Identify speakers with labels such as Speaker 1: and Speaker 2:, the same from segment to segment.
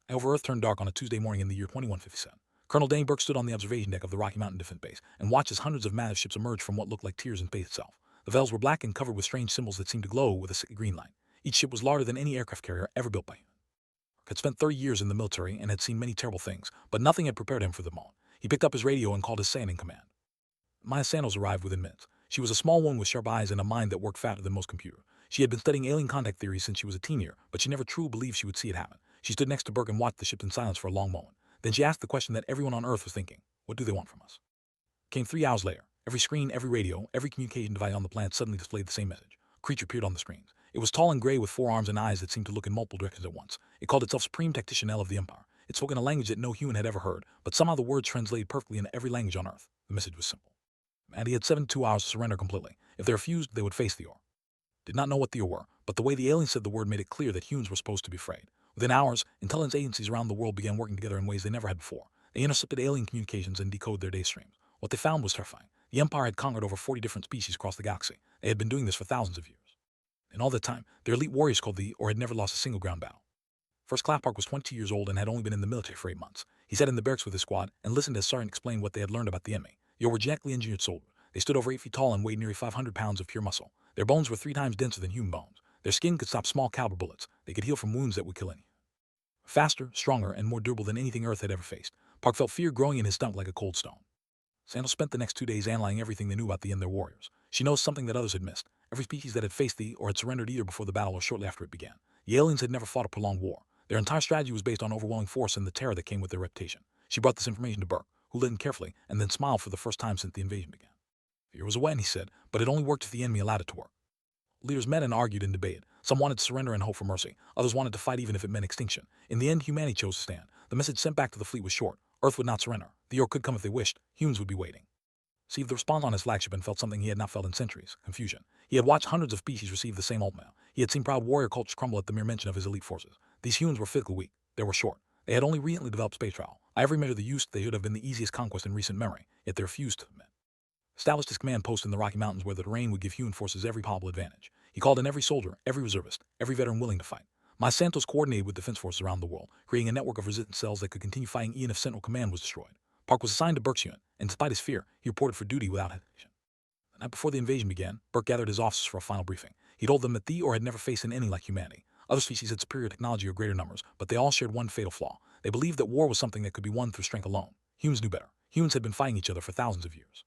Speaker 1: However, Earth turned dark on a Tuesday morning in the year 2157. Colonel Dane Burke stood on the observation deck of the Rocky Mountain Defense Base and watched as hundreds of massive ships emerged from what looked like tears in space itself. The veils were black and covered with strange symbols that seemed to glow with a sickly green light. Each ship was larger than any aircraft carrier ever built by him. Burke had spent 30 years in the military and had seen many terrible things, but nothing had prepared him for the moment. He picked up his radio and called his SAN in command. Maya Santos arrived within minutes. She was a small woman with sharp eyes and a mind that worked faster than most computers. She had been studying alien contact theories since she was a teen year, but she never truly believed she would see it happen. She stood next to Burke and watched the ship in silence for a long moment. Then she asked the question that everyone on Earth was thinking: what do they want from us? Came 3 hours later. Every screen, every radio, every communication device on the planet suddenly displayed the same message. A creature appeared on the screens. It was tall and gray with 4 arms and eyes that seemed to look in multiple directions at once. It called itself Supreme Tactician L of the Empire. It spoke in a language that no human had ever heard, but somehow the words translated perfectly into every language on Earth. The message was simple. And he had 72 hours to surrender completely. If they refused, they would face the Or. Did not know what the Or were, but the way the aliens said the word made it clear that humans were supposed to be afraid. Within hours, intelligence agencies around the world began working together in ways they never had before. They intercepted alien communications and decoded their day streams. What they found was terrifying. The Empire had conquered over 40 different species across the galaxy. They had been doing this for thousands of years. In all that time, their elite warriors called the Or had never lost a single ground battle. First Class Park was 22 years old and had only been in the military for 8 months. He sat in the barracks with his squad and listened as Sergeant explained what they had learned about the enemy. The Or were genetically engineered soldiers. They stood over 8 feet tall and weighed nearly 500 pounds of pure muscle. Their bones were 3 times denser than human bones. Their skin could stop small caliber bullets. They could heal from wounds that would kill anyone. Faster, stronger, and more durable than anything Earth had ever faced. Park felt fear growing in his stomach like a cold stone. Santos spent the next 2 days analyzing everything they knew about the and their warriors. She knows something that others had missed. Every species that had faced the or had surrendered either before the battle or shortly after it began. The aliens had never fought a prolonged war. Their entire strategy was based on overwhelming force and the terror that came with their reputation. She brought this information to Burke, who listened carefully and then smiled for the first time since the invasion began. Fear was a weapon, he said, but it only worked if the enemy allowed it to work. Leaders met and argued and debated. Some wanted to surrender and hope for mercy. Others wanted to fight even if it meant extinction. In the end, humanity chose to stand. The message sent back to the fleet was short. Earth would not surrender. The Or could come if they wished. Humans would be waiting. Steve the response on his flagship and felt something he had not felt in centuries: confusion. He had watched hundreds of species receive the same ultimatum. He had seen proud warrior cultures crumble at the mere mention of his elite forces. These humans were physically weak. They were short. They had only recently developed space travel. By every measure, the use they should have been the easiest conquest in recent memory, yet they refused to admit. Established his command post in the Rocky Mountains where the terrain would give human forces every possible advantage. He called in every soldier, every reservist, every veteran willing to fight. My Santos coordinated with defense forces around the world, creating a network of resistance cells that could continue fighting even if Central Command was destroyed. Park was assigned to Burke's unit, and despite his fear, he reported for duty without hesitation. The night before the invasion began, Burke gathered his officers for a final briefing. He told them that the Or had never faced an enemy like humanity. Other species had superior technology or greater numbers, but they all shared one fatal flaw. They believed that war was something that could be won through strength alone. Humans knew better. Humans had been fighting each other for thousands of years.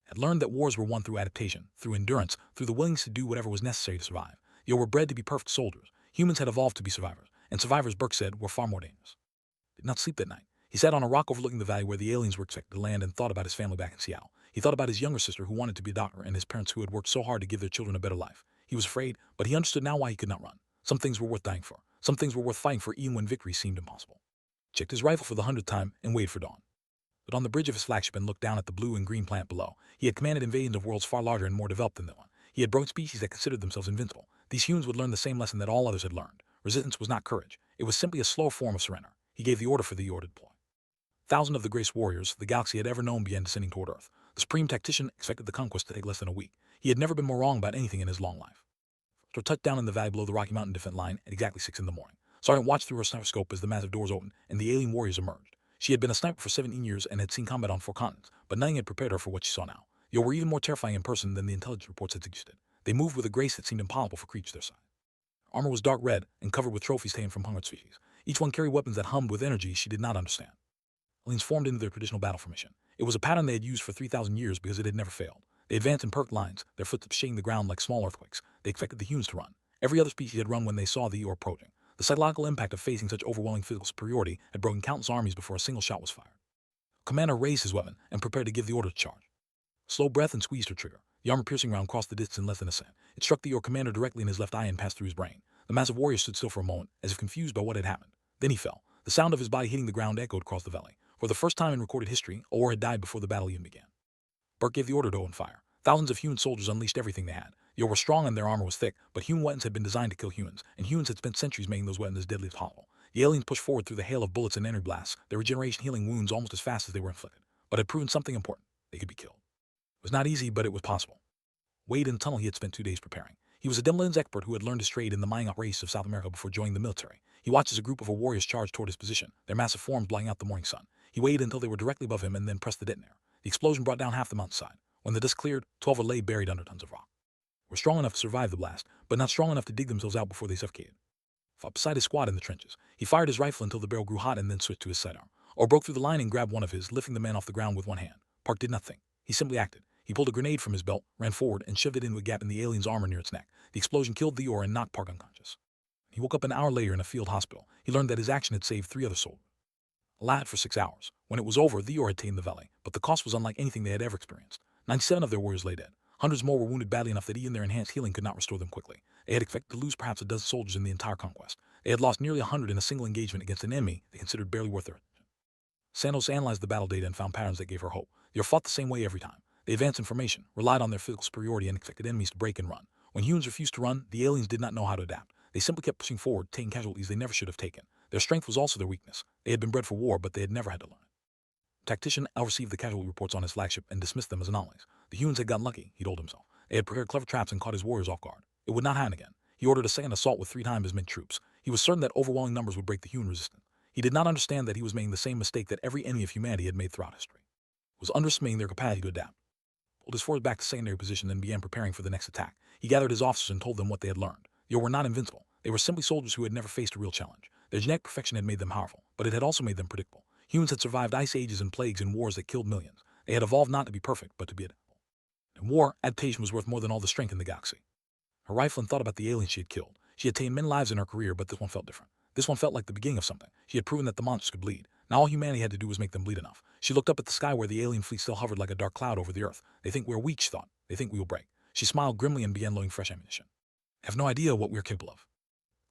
Speaker 1: Had learned that wars were won through adaptation, through endurance, through the willingness to do whatever was necessary to survive. The Or were bred to be perfect soldiers. Humans had evolved to be survivors, and survivors, Burke said, were far more dangerous. Did not sleep that night. He sat on a rock overlooking the valley where the aliens were expected to land and thought about his family back in Seattle. He thought about his younger sister who wanted to be a doctor and his parents who had worked so hard to give their children a better life. He was afraid, but he understood now why he could not run. Some things were worth dying for. Some things were worth fighting for even when victory seemed impossible. Checked his rifle for the 100th time and waited for dawn. But on the bridge of his flagship and looked down at the blue and green planet below. He had commanded invasions of worlds far larger and more developed than that one. He had broken species that considered themselves invincible. These humans would learn the same lesson that all others had learned. Resistance was not courage. It was simply a slow form of surrender. He gave the order for the Or to deploy. Thousands of the greatest warriors the galaxy had ever known began descending toward Earth. The Supreme Tactician expected the conquest to take less than a week. He had never been more wrong about anything in his long life. So touched down in the valley below the Rocky Mountain defense line at exactly 6 in the morning. Sergeant watched through her sniper scope as the massive doors opened and the alien warriors emerged. She had been a sniper for 17 years and had seen combat on 4 continents, but nothing had prepared her for what she saw now. The Or were even more terrifying in person than the intelligence reports had suggested. They moved with a grace that seemed impossible for creatures their size. Armor was dark red and covered with trophies taken from hungered species. Each one carried weapons that hummed with energy she did not understand. Aliens formed into their traditional battle formation. It was a pattern they had used for 3,000 years because it had never failed. They advanced in perfect lines, their footsteps shaking the ground like small earthquakes. They expected the humans to run. Every other species had run when they saw the Or approaching. The psychological impact of facing such overwhelming physical superiority had broken countless armies before a single shot was fired. Commander raised his weapon and prepared to give the order to charge. Slow breath and squeezed her trigger. The armor-piercing round crossed the distance in less than a second. It struck the Or commander directly in his left eye and passed through his brain. The massive warrior stood still for a moment, as if confused by what had happened. Then he fell. The sound of his body hitting the ground echoed across the valley. For the first time in recorded history, a Or had died before the battle even began. Burke gave the order to open fire. Thousands of human soldiers unleashed everything they had. The Or were strong and their armor was thick, but human weapons had been designed to kill humans, and humans had spent centuries making those weapons as deadly as possible. The aliens pushed forward through the hail of bullets and energy blasts, their regeneration healing wounds almost as fast as they were inflicted. But had proven something important. They could be killed. It was not easy, but it was possible. Wade in the tunnel he had spent 2 days preparing. He was a demolitions expert who had learned his trade in the mining operations of South America before joining the military. He watched as a group of warriors charged toward his position, their massive forms blotting out the morning sun. He waited until they were directly above him and then pressed the detonator. The explosion brought down half the mountainside. When the dust cleared, 12 were lay buried under tons of rock. Were strong enough to survive the blast, but not strong enough to dig themselves out before they suffocated. Fought beside his squad in the trenches. He fired his rifle until the barrel grew hot and then switched to his sidearm. Or broke through the line and grabbed one of his, lifting the man off the ground with one hand. Park did not think. He simply acted. He pulled a grenade from his belt, ran forward, and shoved it into a gap in the alien's armor near its neck. The explosion killed Theor and knocked Park unconscious. He woke up an hour later in a field hospital. He learned that his action had saved 3 other soldiers. Lad for 6 hours. When it was over, Theor had tamed the valley, but the cost was unlike anything they had ever experienced. 97 of their warriors lay dead. Hundreds more were wounded badly enough that even their enhanced healing could not restore them quickly. They had expected to lose perhaps a dozen soldiers in the entire conquest. They had lost nearly 100 in a single engagement against an enemy they considered barely worth their attention. Santos analyzed the battle data and found patterns that gave her hope. They were fought the same way every time. They advanced information, relied on their physical superiority, and expected enemies to break and run. When humans refused to run, the aliens did not know how to adapt. They simply kept pushing forward, taking casualties they never should have taken. Their strength was also their weakness. They had been bred for war, but they had never had to learn it. Tactician Al received the casualty reports on his flagship and dismissed them as anomalies. The humans had gotten lucky, he told himself. They had prepared clever traps and caught his warriors off guard. It would not happen again. He ordered a second assault with 3 times as many troops. He was certain that overwhelming numbers would break the human resistance. He did not understand that he was making the same mistake that every enemy of humanity had made throughout history. It was underestimating their capacity to adapt. Pulled his forces back to secondary position and began preparing for the next attack. He gathered his officers and told them what they had learned. They were not invincible. They were simply soldiers who had never faced a real challenge. Their genetic perfection had made them powerful, but it had also made them predictable. Humans had survived ice ages and plagues and wars that killed millions. They had evolved not to be perfect, but to be adaptable. In war, adaptation was worth more than all the strength in the galaxy. Her rifle thought about the aliens she had killed. She had tamed many lives in her career, but this one felt different. This one felt like the beginning of something. She had proven that the monsters could bleed. Now all humanity had to do was make them bleed enough. She looked up at the sky where the alien fleet still hovered like a dark cloud over the earth. They think we're weak, she thought. They think we will break. She smiled grimly and began loading fresh ammunition. I have no idea what we are capable of.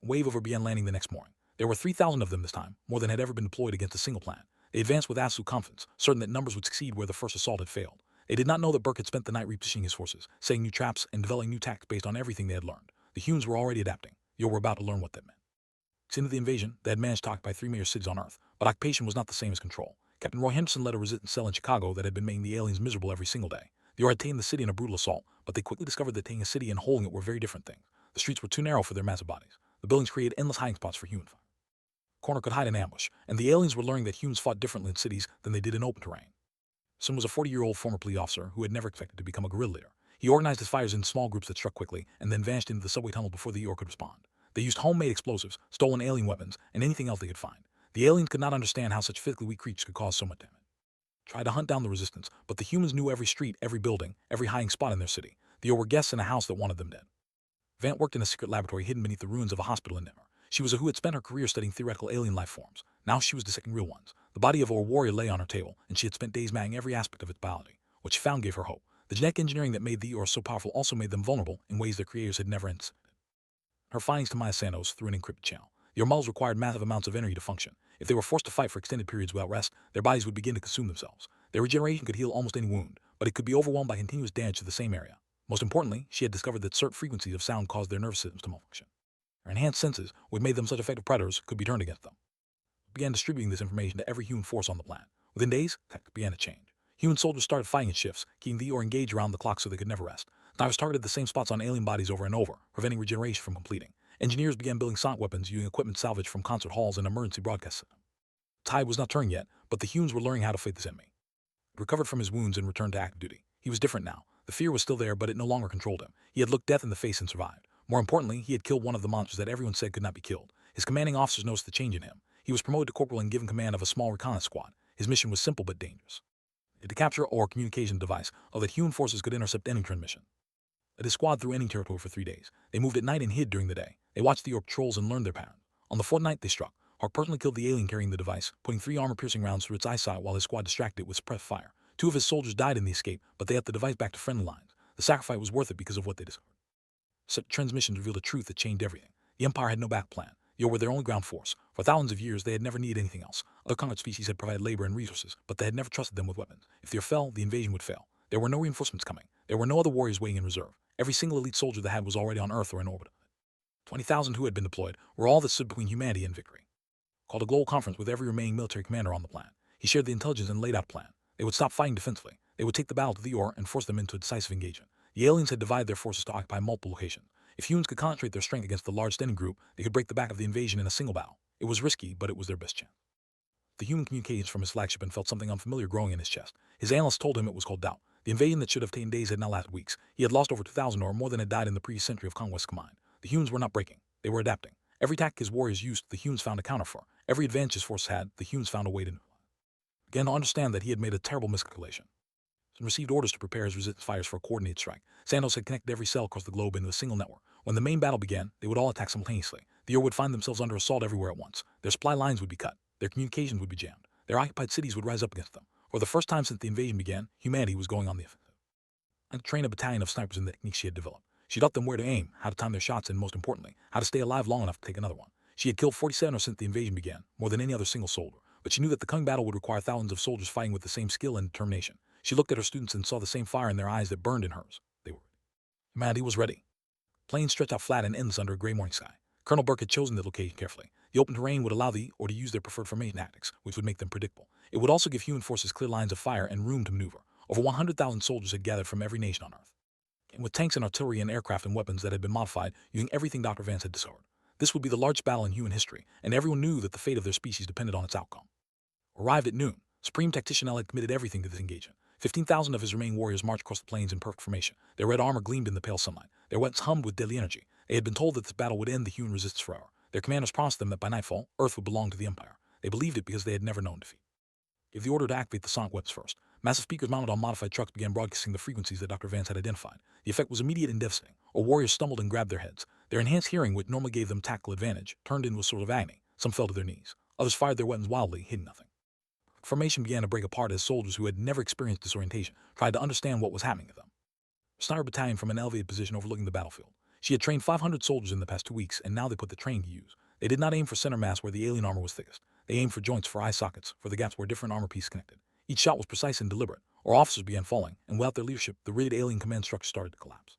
Speaker 1: A wave over began landing the next morning. There were 3,000 of them this time, more than had ever been deployed against a single planet. They advanced with absolute confidence, certain that numbers would succeed where the first assault had failed. They did not know that Burke had spent the night repositioning his forces, setting new traps, and developing new tactics based on everything they had learned. The humans were already adapting. They were about to learn what that meant. Since the invasion, they had managed to occupy 3 major cities on Earth, but occupation was not the same as control. Captain Roy Henderson led a resistance cell in Chicago that had been making the aliens miserable every single day. They had taken the city in a brutal assault, but they quickly discovered that taking a city and holding it were very different things. The streets were too narrow for their massive bodies. The buildings created endless hiding spots for human fire. Corner could hide in ambush, and the aliens were learning that humans fought differently in cities than they did in open terrain. Son was a 40-year-old former police officer who had never expected to become a guerrilla leader. He organized his fires in small groups that struck quickly and then vanished into the subway tunnel before the Eeyore could respond. They used homemade explosives, stolen alien weapons, and anything else they could find. The aliens could not understand how such physically weak creatures could cause so much damage. Tried to hunt down the resistance, but the humans knew every street, every building, every hiding spot in their city. The Eeyore were guests in a house that wanted them dead. Vant worked in a secret laboratory hidden beneath the ruins of a hospital in Denver. She was a who had spent her career studying theoretical alien life forms. Now she was dissecting real ones. The body of a warrior lay on her table, and she had spent days mapping every aspect of its biology. What she found gave her hope. The genetic engineering that made the Eeyore so powerful also made them vulnerable in ways their creators had never anticipated. Her findings to Maya Santos through an encrypted channel. The Eeyore models required massive amounts of energy to function. If they were forced to fight for extended periods without rest, their bodies would begin to consume themselves. Their regeneration could heal almost any wound, but it could be overwhelmed by continuous damage to the same area. Most importantly, she had discovered that certain frequencies of sound caused their nervous systems to malfunction. Their enhanced senses, which made them such effective predators, could be turned against them. They began distributing this information to every human force on the planet. Within days, tactics began to change. Human soldiers started fighting in shifts, keeping the Eeyore engaged around the clock so they could never rest. Snipers targeted the same spots on alien bodies over and over, preventing regeneration from completing. Engineers began building sonic weapons using equipment salvaged from concert halls and emergency broadcast systems. The tide was not turning yet, but the humans were learning how to fight this enemy. He recovered from his wounds and returned to active duty. He was different now. The fear was still there, but it no longer controlled him. He had looked death in the face and survived. More importantly, he had killed one of the monsters that everyone said could not be killed. His commanding officers noticed the change in him. He was promoted to corporal and given command of a small reconnaissance squad. His mission was simple but dangerous. To capture or communication device so that human forces could intercept enemy transmission. Led his squad through enemy territory for 3 days. They moved at night and hid during the day. They watched the Eeyore patrols and learned their patterns. On the 4th night they struck. Hawk personally killed the alien carrying the device, putting 3 armor-piercing rounds through its eyesight while his squad distracted it with suppressed fire. 2 of his soldiers died in the escape, but they had the device back to friendly lines. The sacrifice was worth it because of what they discovered. Such transmissions revealed a truth that changed everything. The Empire had no back plan. The Eeyore were their only ground force. For thousands of years, they had never needed anything else. Other conquered species had provided labor and resources, but they had never trusted them with weapons. If the Eeyore fell, the invasion would fail. There were no reinforcements coming. There were no other warriors waiting in reserve. Every single elite soldier they had was already on Earth or in orbit. 20,000 who had been deployed were all that stood between humanity and victory. Called a global conference with every remaining military commander on the planet. He shared the intelligence and laid out a plan. They would stop fighting defensively. They would take the battle to the Eeyore and force them into a decisive engagement. The aliens had divided their forces to occupy multiple locations. If humans could concentrate their strength against the large standing group, they could break the back of the invasion in a single battle. It was risky, but it was their best chance. The human communications from his flagship and felt something unfamiliar growing in his chest. His analyst told him it was called doubt. The invasion that should have taken days had now lasted weeks. He had lost over 2,000 or more than had died in the previous century of conquest combined. The humans were not breaking. They were adapting. Every tactic his warriors used, the humans found a counter for. Every advantage his force had, the humans found a way to began to understand that he had made a terrible miscalculation and received orders to prepare his resistance fires for a coordinated strike. Santos had connected every cell across the globe into a single network. When the main battle began, they would all attack simultaneously. The Earth would find themselves under assault everywhere at once. Their supply lines would be cut. Their communications would be jammed. Their occupied cities would rise up against them. For the first time since the invasion began, humanity was going on the offensive. And to train a battalion of snipers in the techniques she had developed. She taught them where to aim, how to time their shots, and most importantly, how to stay alive long enough to take another one. She had killed 47 since the invasion began, more than any other single soldier. But she knew that the coming battle would require thousands of soldiers fighting with the same skill and determination. She looked at her students and saw the same fire in their eyes that burned in hers. They were ready. Humanity was ready. Plains stretched out flat and endless under a gray morning sky. Colonel Burke had chosen the location carefully. The open terrain would allow the or to use their preferred formation tactics, which would make them predictable. It would also give human forces clear lines of fire and room to maneuver. Over 100,000 soldiers had gathered from every nation on Earth, and with tanks and artillery and aircraft and weapons that had been modified using everything Dr. Vance had discovered. This would be the largest battle in human history, and everyone knew that the fate of their species depended on its outcome. Arrived at noon, Supreme Tactician L had committed everything to this engagement. 15,000 of his remaining warriors marched across the plains in perfect formation. Their red armor gleamed in the pale sunlight. Their weapons hummed with deadly energy. They had been told that this battle would end the human resistance forever. Their commanders promised them that by nightfall, Earth would belong to the Empire. They believed it because they had never known defeat. Give the order to activate the sonic weapons first. Massive speakers mounted on modified trucks began broadcasting the frequencies that Dr. Vance had identified. The effect was immediate and devastating. Our warriors stumbled and grabbed their heads. Their enhanced hearing, which normally gave them tactical advantage, turned into a sort of agony. Some fell to their knees. Others fired their weapons wildly, hitting nothing. Formation began to break apart as soldiers who had never experienced disorientation tried to understand what was happening to them. A sniper battalion from an elevated position overlooking the battlefield. She had trained 500 soldiers in the past 2 weeks, and now they put the training to use. They did not aim for center mass where the alien armor was thickest. They aimed for joints, for eye sockets, for the gaps where different armor pieces connected. Each shot was precise and deliberate. Our officers began falling, and without their leadership, the rigid alien command structure started to collapse.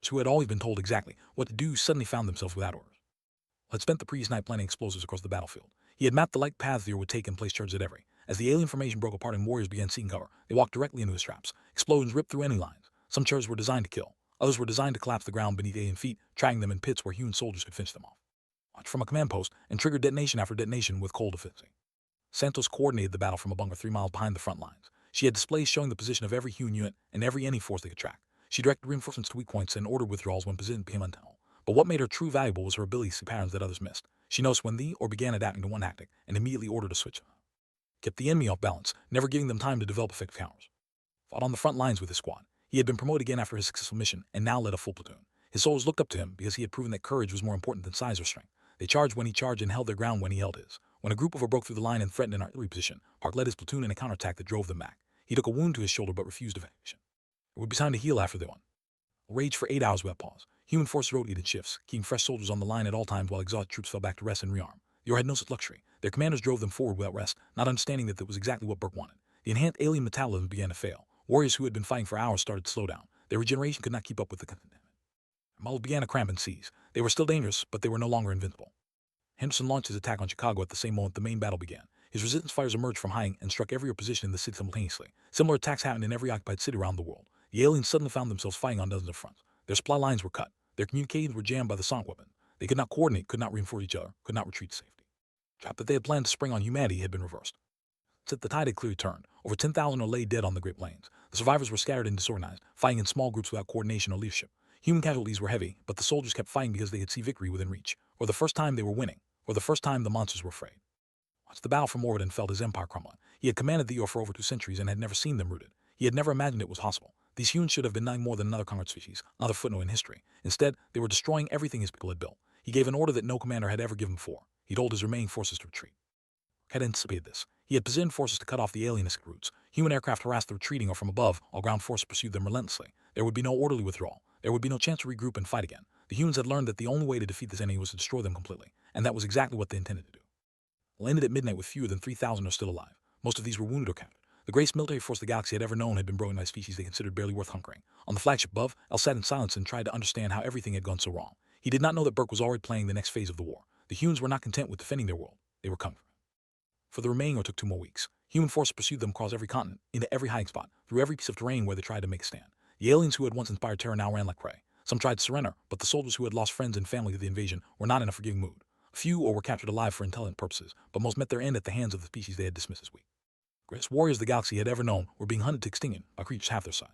Speaker 1: Those who had always been told exactly what to do suddenly found themselves without orders. Had spent the previous night planning explosives across the battlefield. He had mapped the like paths the Earth would take and placed charges at every. As the alien formation broke apart and warriors began seeking cover, they walked directly into his traps. Explosions ripped through enemy lines. Some charges were designed to kill. Others were designed to collapse the ground beneath alien feet, trapping them in pits where human soldiers could finish them off. Watched from a command post and triggered detonation after detonation with cold efficiency. Santos coordinated the battle from a bunker 3 miles behind the front lines. She had displays showing the position of every human unit and every enemy force they could track. She directed reinforcements to weak points and ordered withdrawals when position became untenable. But what made her truly valuable was her ability to see patterns that others missed. She noticed when the or began adapting to one tactic and immediately ordered a switch. Kept the enemy off balance, never giving them time to develop effective counters. Fought on the front lines with his squad. He had been promoted again after his successful mission and now led a full platoon. His soldiers looked up to him because he had proven that courage was more important than size or strength. They charged when he charged and held their ground when he held his. When a group overbroke through the line and threatened an artillery position, Park led his platoon in a counterattack that drove them back. He took a wound to his shoulder but refused evacuation. It would be time to heal after they won. Raged for 8 hours without pause. Human forces rotated shifts, keeping fresh soldiers on the line at all times while exhausted troops fell back to rest and rearm. The Earth had no such luxury. Their commanders drove them forward without rest, not understanding that was exactly what Burke wanted. The enhanced alien metabolism began to fail. Warriors who had been fighting for hours started to slow down. Their regeneration could not keep up with the containment. Muscles began to cramp and seize. They were still dangerous, but they were no longer invincible. Henderson launched his attack on Chicago at the same moment the main battle began. His resistance fires emerged from hiding and struck every position in the city simultaneously. Similar attacks happened in every occupied city around the world. The aliens suddenly found themselves fighting on dozens of fronts. Their supply lines were cut. Their communications were jammed by the sonic weapon. They could not coordinate, could not reinforce each other, could not retreat to safety. The trap that they had planned to spring on humanity had been reversed. Since the tide had clearly turned, over 10,000 lay dead on the Great Plains. The survivors were scattered and disorganized, fighting in small groups without coordination or leadership. Human casualties were heavy, but the soldiers kept fighting because they could see victory within reach. For the first time they were winning. For the first time the monsters were afraid. Watched the battle from orbit and felt his empire crumbling. He had commanded the Earth for over 2 centuries and had never seen them rooted. He had never imagined it was possible. These humans should have been nothing more than another conquered species, another footnote in history. Instead, they were destroying everything his people had built. He gave an order that no commander had ever given before. He told his remaining forces to retreat. Had anticipated this. He had positioned forces to cut off the alien escape routes. Human aircraft harassed the retreating, or from above, all ground forces pursued them relentlessly. There would be no orderly withdrawal. There would be no chance to regroup and fight again. The humans had learned that the only way to defeat this enemy was to destroy them completely, and that was exactly what they intended to do. It ended at midnight with fewer than 3,000 are still alive. Most of these were wounded or captured. The greatest military force the galaxy had ever known had been broken by a species they considered barely worth conquering. On the flagship above, El sat in silence and tried to understand how everything had gone so wrong. He did not know that Burke was already playing the next phase of the war. The humans were not content with defending their world. They were coming. For the remaining it took 2 more weeks. Human forces pursued them across every continent, into every hiding spot, through every piece of terrain where they tried to make a stand. The aliens who had once inspired terror now ran like prey. Some tried to surrender, but the soldiers who had lost friends and family to the invasion were not in a forgiving mood. A few or were captured alive for intelligent purposes, but most met their end at the hands of the species they had dismissed as weak. Greatest warriors the galaxy had ever known were being hunted to extinction by creatures half their size.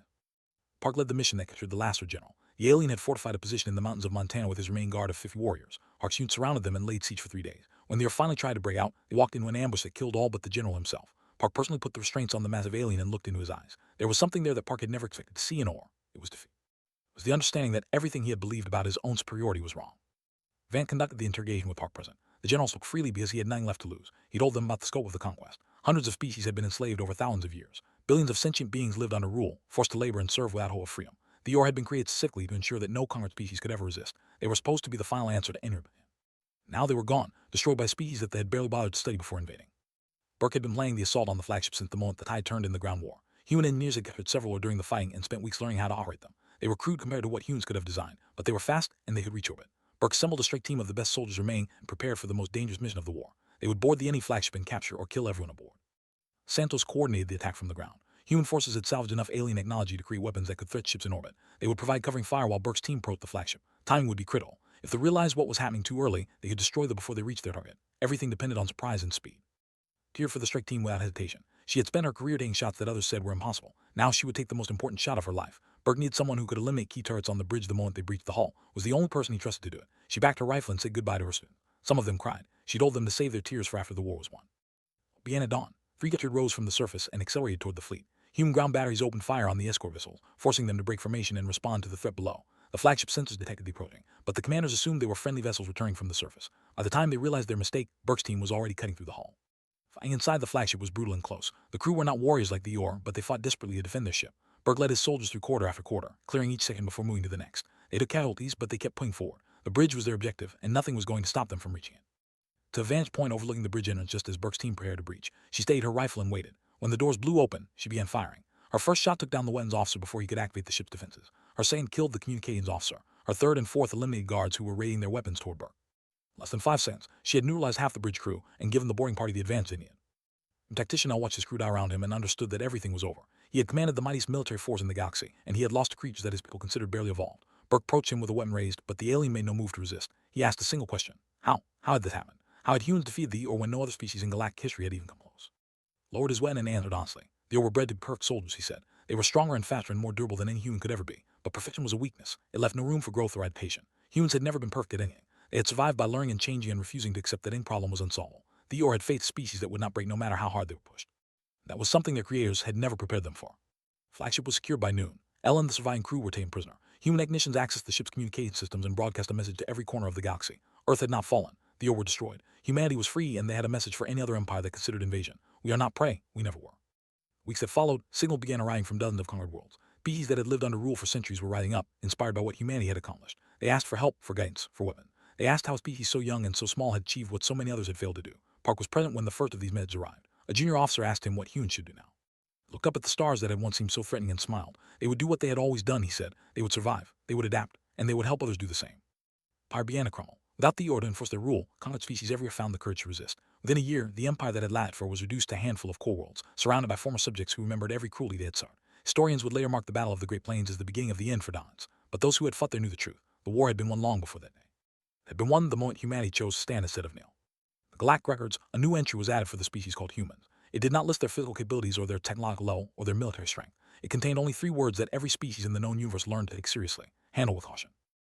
Speaker 1: Park led the mission that captured the last general. The alien had fortified a position in the mountains of Montana with his remaining guard of 50 warriors. Park's unit surrounded them and laid siege for 3 days. When they were finally tried to break out, they walked into an ambush that killed all but the general himself. Park personally put the restraints on the massive alien and looked into his eyes. There was something there that Park had never expected to see in Or. It was defeat. It was the understanding that everything he had believed about his own superiority was wrong. Van conducted the interrogation with Park present. The general spoke freely because he had nothing left to lose. He told them about the scope of the conquest. Hundreds of species had been enslaved over thousands of years. Billions of sentient beings lived under rule, forced to labor and serve without hope of freedom. The Or had been created specifically to ensure that no conquered species could ever resist. They were supposed to be the final answer to any rebellion. Now they were gone, destroyed by species that they had barely bothered to study before invading. Burke had been planning the assault on the flagship since the moment the tide turned in the ground war. Human engineers had captured several during the fighting and spent weeks learning how to operate them. They were crude compared to what humans could have designed, but they were fast and they could reach orbit. Burke assembled a strike team of the best soldiers remaining and prepared for the most dangerous mission of the war. They would board the enemy flagship and capture or kill everyone aboard. Santos coordinated the attack from the ground. Human forces had salvaged enough alien technology to create weapons that could threat ships in orbit. They would provide covering fire while Burke's team approached the flagship. Timing would be critical. If they realized what was happening too early, they could destroy them before they reached their target. Everything depended on surprise and speed. Tear for the strike team without hesitation. She had spent her career taking shots that others said were impossible. Now she would take the most important shot of her life. Burke needed someone who could eliminate key turrets on the bridge the moment they breached the hull. Was the only person he trusted to do it. She backed her rifle and said goodbye to her students. Some of them cried. She told them to save their tears for after the war was won. Began at dawn. 3 captured rose from the surface and accelerated toward the fleet. Human ground batteries opened fire on the escort vessels, forcing them to break formation and respond to the threat below. The flagship sensors detected the approaching, but the commanders assumed they were friendly vessels returning from the surface. By the time they realized their mistake, Burke's team was already cutting through the hull. Fighting inside the flagship was brutal and close. The crew were not warriors like the Or, but they fought desperately to defend their ship. Burke led his soldiers through quarter after quarter, clearing each second before moving to the next. They took casualties, but they kept pushing forward. The bridge was their objective, and nothing was going to stop them from reaching it. To a vantage point overlooking the bridge entrance just as Burke's team prepared to breach, she stayed her rifle and waited. When the doors blew open, she began firing. Her first shot took down the weapons officer before he could activate the ship's defenses. Her second killed the communications officer. Her third and fourth eliminated guards who were raising their weapons toward Burke. Less than 5 seconds, she had neutralized half the bridge crew and given the boarding party the advantage they needed. The tactician now watched his crew die around him and understood that everything was over. He had commanded the mightiest military force in the galaxy, and he had lost to creatures that his people considered barely evolved. Burke approached him with a weapon raised, but the alien made no move to resist. He asked a single question. How? How had this happened? How had humans defeated the Or when no other species in galactic history had even come close? Lowered his weapon and answered honestly. The Or were bred to be perfect soldiers, he said. They were stronger and faster and more durable than any human could ever be. But perfection was a weakness. It left no room for growth or adaptation. Humans had never been perfect at anything. They had survived by learning and changing and refusing to accept that any problem was unsolvable. The Or had faith species that would not break no matter how hard they were pushed. That was something their creators had never prepared them for. Flagship was secured by noon. Ella and the surviving crew were taken prisoner. Human technicians accessed the ship's communication systems and broadcast a message to every corner of the galaxy. Earth had not fallen. The Or were destroyed. Humanity was free, and they had a message for any other empire that considered invasion. We are not prey. We never were. Weeks that followed, signals began arriving from dozens of conquered worlds. Species that had lived under rule for centuries were rising up, inspired by what humanity had accomplished. They asked for help, for guidance, for weapons. They asked how a species so young and so small had achieved what so many others had failed to do. Park was present when the first of these messages arrived. A junior officer asked him what humans should do now. Looked up at the stars that had once seemed so threatening and smiled. They would do what they had always done, he said. They would survive, they would adapt, and they would help others do the same. Empire began to crumble. Without the Or to enforce their rule, conquered species everywhere found the courage to resist. Within a year, the empire that had lasted for was reduced to a handful of core worlds, surrounded by former subjects who remembered every cruelty they had suffered. Historians would later mark the Battle of the Great Plains as the beginning of the end for Dons, but those who had fought there knew the truth. The war had been won long before that day. It had been won the moment humanity chose to stand instead of kneel. The Galactic records, a new entry was added for the species called humans. It did not list their physical capabilities or their technological level or their military strength. It contained only 3 words that every species in the known universe learned to take seriously. Handle with caution.